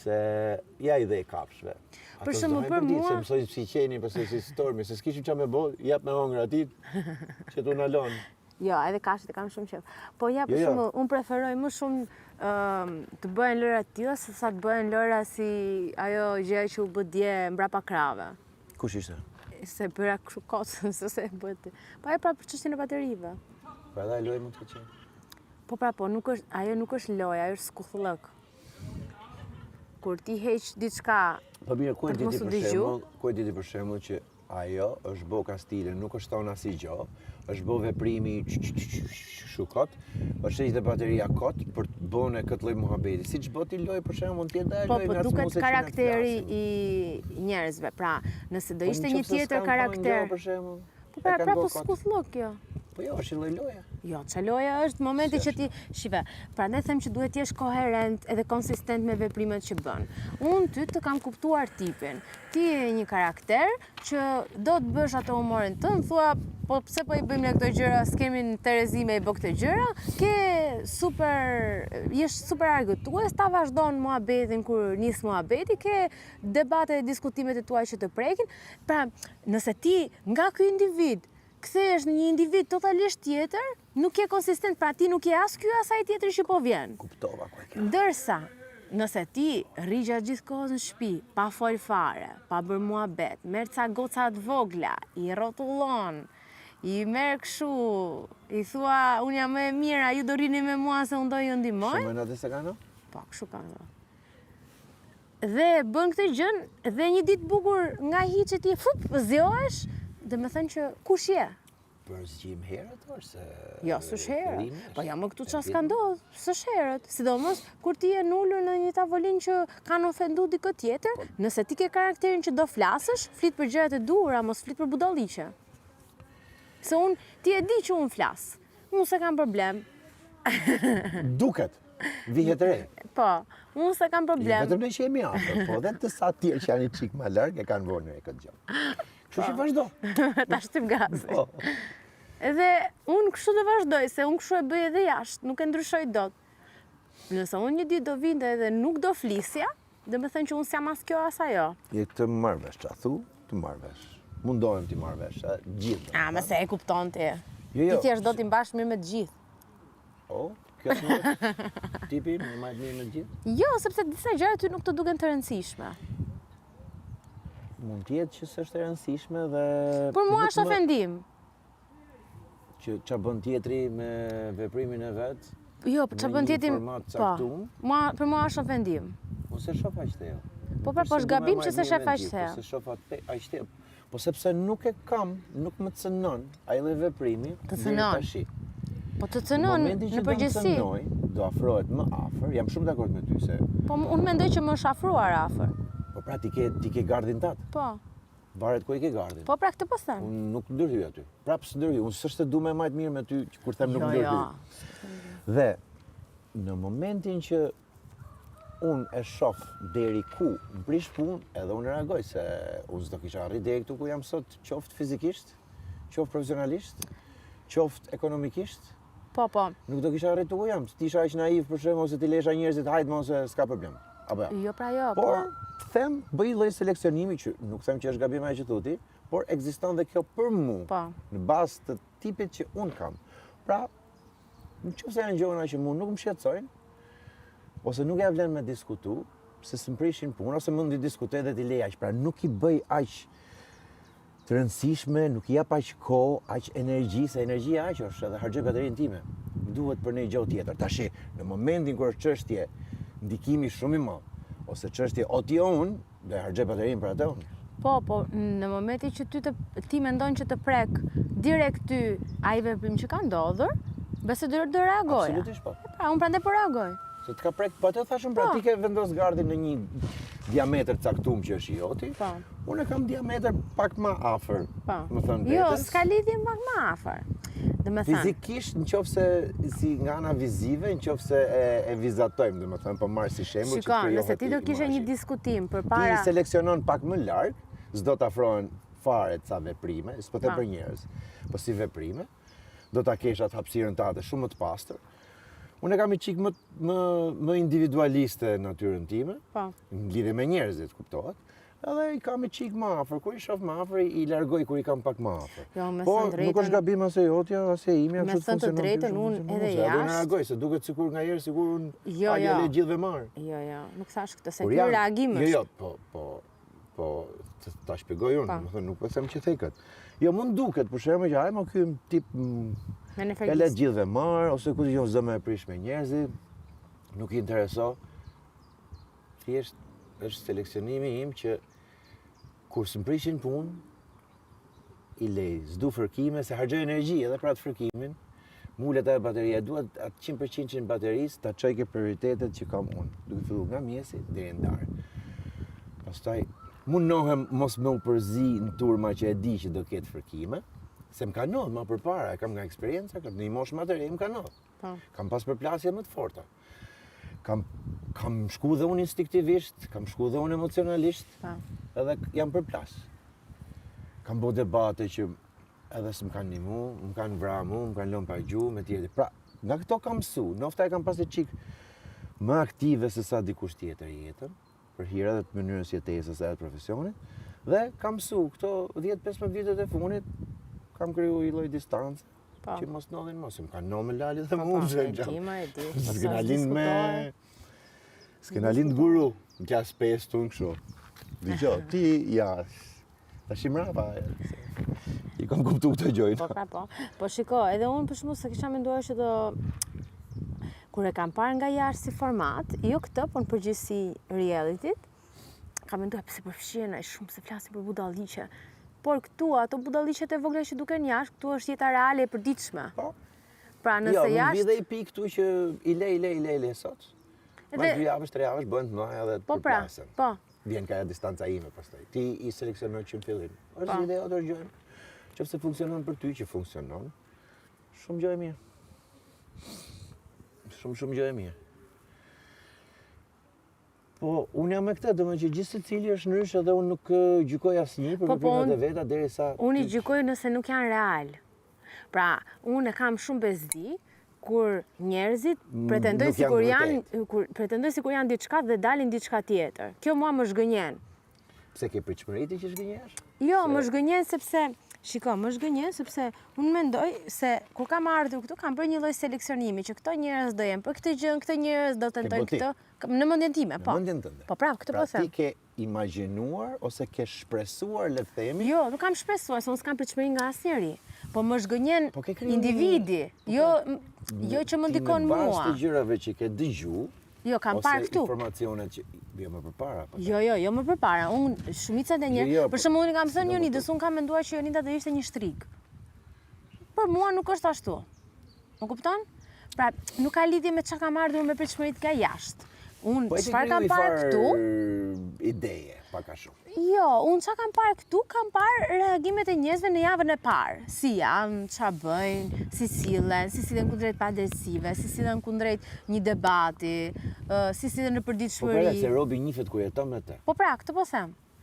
se ja i dhe i kafshve. Për shembull për mua, se mësoj si qeni, pëse si stormi, se s'kishim qa me bo, jep me hongër atit, që t'u nalon. Jo, edhe kafshët e kam shumë qef. Po ja, për shembull, unë preferoj më shumë të bëhen lëra të tilla se sa të bëhen lëra si ajo gjëja që u bë dje mbrapa krave. Kush ishte? Se bëra kështu kocën, se bëhet. Po ajo pra për çështjen e baterive. Po edhe lojë mund të qenë. Po pra po, ajo nuk është lojë, ajo është skuthllëk. Kur ti heq diçka po mirë, ku e për të mos u dëgjuar, ku e diti për shembull që ajo është bo kastile, nuk është tonë asnjë gjë, është bo veprimi shukot, është heq dhe bateria kot për të bënë këtë lloj muhabeti. Siç bëti lojë për shembull, ti ndaj lojë po duket karakteri i njerëzve. Pra, nëse do ishte një tjetër karakter. Për shembull. Po pra po skuthllok kjo. Po jo, është një loja. Jo, që loja është momenti që ti... Shive, prandaj them që duhet t'jesh koherent edhe konsistent me veprimet që bën. Unë ty të kam kuptuar tipin. Ti je një karakter që do të bësh ato humorin tënd, thua, po pse po i bëjmë ne këto gjëra, s'kemi në Terezi me i bë këto gjëra, jesh super argëtues, ta vazhdon muhabetin kur nis muhabeti, ke debate e diskutimet e tuaj që të prekin. Pra, nëse ti nga ky individ kthehesh në një individ totalisht tjetër, nuk je konsistent, pra ti nuk je as ky as ai tjetri që po vjen. Kuptova ku e ke. Ndërsa, nëse ti rri gjatë gjithë kohës në shtëpi, pa fol fare, pa bër muhabet, merr ca goca të vogla, i rrotullon, i merr kështu, i thua, unë jam më e mira, ju do rini me mua se unë do ju ndihmoj. Shumë natë se kanë? Po, kështu kanë. Dhe bën këtë gjën dhe një ditë bukur nga hiçi ti zgjohesh, dhe me thënë që kush je? Për zgjim herët, ose... Jo, s'është herët. Po ja më këtu qa s'ka ndodhë, s'është herët. Sidomos, kur ti je nullur në një tavolinë që kanë ofendu dikë tjetër, nëse ti ke karakterin që do flasësh, flit për gjërat e duhura, mos flit për budalliqe. Se ti e di që unë flasë. Unë se kam problem. Duket. Vihet re. Po, unë se kam problem. Vetëm ne që jemi afër, po dhe të sa tjerë që janë i çik më larg e kanë vënë këtë gjë. Kështu që vazhdo. Ta shtyp gazi. Edhe unë kështu të vazhdoj, se unë kështu e bëj edhe jashtë, nuk e ndryshoj dot. Nëse unë një ditë do vinte edhe nuk do flisja, dhe me thënë që unë s'jam as kjo as ajo. Je të marrë vesh, qa thu, të marrë vesh. Mundohem t'i marrë vesh, gjithë. Me se e kupton ti. Jo. Ti thjesht do t'i mbash mirë me të gjithë. O, kjo është një tipi, me majtë mirë me të gjithë? Jo, sepse disa gjëra ty nuk të duken të rëndësishme. Mund t'jetë që s'është e rëndësishme dhe... Për mua është ofendim. Që qa bën tjetri me veprimin e vetë? Jo, qa bën tjetri... Në një format caktum? Për mua është ofendim. Po se shof aq të jo. Po pra, po është gabim që se shef aq të jo. Po se shof aq të jo. Po sepse nuk e kam, nuk më cënon, a i dhe veprimi... Të cënon. Po të cënon në përgjithësi. Momentin që do më cënoj, do afrohet më afër, jam shumë dakord me ty se... Po unë mendoj që më është afruar afër. Po pra ti ke gardin tatë. Po. Varet ku i ke gardin. Po pra këtë po them. Unë nuk ndërhyj aty. Prapë s'ndërhyj. Unë s'është du me majtë mirë me ty kur them nuk ndërhyj. Dhe në momentin që unë e shoh deri ku mprish punë, edhe unë reagoj se unë s'do kisha arrit deri këtu ku jam sot, qoftë fizikisht, qoftë profesionalisht, qoftë ekonomikisht. Po. Nuk do kisha arrit ku jam. Ti isha aq naiv për shembull ose ti lesha njerëzit hajt mos se s'ka problem. Apo jo pra jo, por them bëj lloj seleksionimi që nuk them që është gabim ai që thuti, por ekziston dhe kjo për mua. Në bazë të tipit që un kam. Pra, nëse janë gjëra që mua nuk më shqetësojnë, ose nuk ja vlen me diskutu, se s'mprishin punë ose mund të diskutoj dhe t'i lej aq, pra nuk i bëj aq të rëndësishme, nuk i jap aq kohë, aq energji, se energjia aq është edhe harxoj baterinë time. Duhet për një gjë tjetër. Tash, në momentin kur është çështje ndikimi shumë i madh, ose çështje o ti o unë, dhe harxoj baterinë për atë unë. Po, në momentin që ti mendon që të prek direkt ty ai veprim që ka ndodhur, besoj do reagoja. Absolutisht po. Pra, unë prandaj po reagoj. Se të ka prek, po atë thashëm, pra ti ke vendos gardin në një diametër caktuar që është i joti. Po. Unë kam diametër pak më afër. Po. Më thën vetes. Jo, s'ka lidhje pak më afër. Fizikisht, nëse si nga ana vizive, nëse e vizatojmë, domethënë po marr si shembull që krijohet. Nëse ti do kishe një diskutim përpara. Ti seleksionon pak më larg, s'do të afrohen fare ca veprime, s'po të për njerëz, po si veprime, do ta kesh atë hapësirën tate shumë më të pastër. Unë kam një qik më individualiste natyrën time, në lidhje me njerëzit, kuptohet. Edhe i kam i qik më afër, kur i shoh më afër, i largoj kur i kam pak më afër. Po, nuk është gabim as e jotja, as e imja, kështu funksionon. Me thënë të drejtën, unë edhe jashtë. Unë largoj, se duket sikur nga herë, sikur unë agje le gjithë dhe marë. Jo, nuk thash këtë, se kjo reagim është. Po, ta shpjegoj unë, më thënë, nuk po them që thej këtë. Jo, mund duket, për shembull, që hajmë ky tip e le gjithë dhe marë, ose ku dijon zë me prish me njerëzit, nuk i intereso. Thjesht është seleksionimi im që kur së më prishin punë, i lej, s'du fërkime, se hargjoj energji edhe për atë fërkimin, mullet e bateria, duhet atë 100% që në baterisë ta qoj ke prioritetet që kam unë, duke fillu nga mjesi dhe e ndarë. Pastaj, mundohem mos me u përzi në turma që e di që do ketë fërkime, se më ka nodhë ma përpara, e kam nga eksperienca, kam një mosh më të re, më ka nodhë. Kam pas përplasje më të forta. Kam shku dhe unë instiktivisht, kam shku dhe unë emocionalisht, edhe jam përplas. Kam bo debate që edhe së më kanë një mu, më kanë vra mu, më kanë lënë pa gju, me tjetër. Pra, nga këto kam mësu, nofta e kam pas e qik më aktive se sa dikush tjetër jetën, për hir edhe të mënyrës jetesës edhe profesionit, dhe kam mësu këto 10-15 vitet e funit, kam kriju i lloj distancë, që mos nodhin mos, më kanë nodhë me lali dhe mu, s'kena lind guru, në qas 5 të në kësho. Diqo, ti, ja, ta shimrapa, i kam kuptu këtë gjojnë. Po shiko, edhe unë për shumë se kisha menduar që do... Kur e kam parë nga jashtë si format, jo këtë, por në përgjithësi realityt, kam menduar pëse përfshirën e shumë se flasin për budalliqe. Por këtu, ato budalliqet e vogla që duken jashtë, këtu është jeta reale e përditshme. Pra nëse jashtë... Jo, më vide i pi këtu që i le sot. Ma 2 javësh, 3 javësh bënd të mëja edhe të përplasën. Vjen ka e distanca ime pastaj. Ti i seleksionoj që në fillim. është ide o dërgjojnë. Që se funksionon për ty që funksionon, shumë gjë e mirë. Shumë gjë e mirë. Po, unë jam me këtë, dhe me që gjithë se cili është nërshë edhe unë nuk gjykoj asnjë për veprimet e veta derisa... Unë i gjykoj nëse nuk janë real. Pra, unë e kam shumë bezdi, kur njerëzit pretendojnë sikur janë diçka dhe dalin diçka tjetër. Kjo mua më zhgënjen. Pse ke pritshmëri që zhgënjesh? Jo, më zhgënjen sepse, më zhgënjen sepse unë mendoj se kur kam ardhur këtu kam bërë një lloj seleksionimi që këto njerëz do jenë për këtë gjë, këto njerëz do tentojnë këtë. Në mendjen time, po. Në mendjen tënde. Po prap, këtë po them. Pra ti ke imagjinuar ose ke shpresuar, le të themi? Jo, nuk kam shpresuar, se unë s'kam pritshmëri nga asnjëri. Po më zhgënjen individi, jo që më ndikon mua. Ti në bazë të gjërave që ke dëgju, jo, kam parë këtu. Ose informacionet që jo më përpara. Jo më përpara. Unë shumicat e njerëzve, për shembull unë kam thënë Jonidës, unë kam menduar që Jonida do ishte një shtrik. Por mua nuk është ashtu. Më kupton? Pra, nuk ka lidhje me çka kam ardhur me pritshmërit nga jashtë. Unë çfarë kam parë këtu? Ideje, pak a shumë. Jo, unë çka kam parë këtu, kam parë reagimet e njerëzve në javën e parë. Si janë, çfarë bëjnë, si sillen kundrejt padrejtësive, si sillen kundrejt një debati, si sillen në përditshmëri. Po pra, se robi njihet kur jeton me të. Po pra, këtë po them.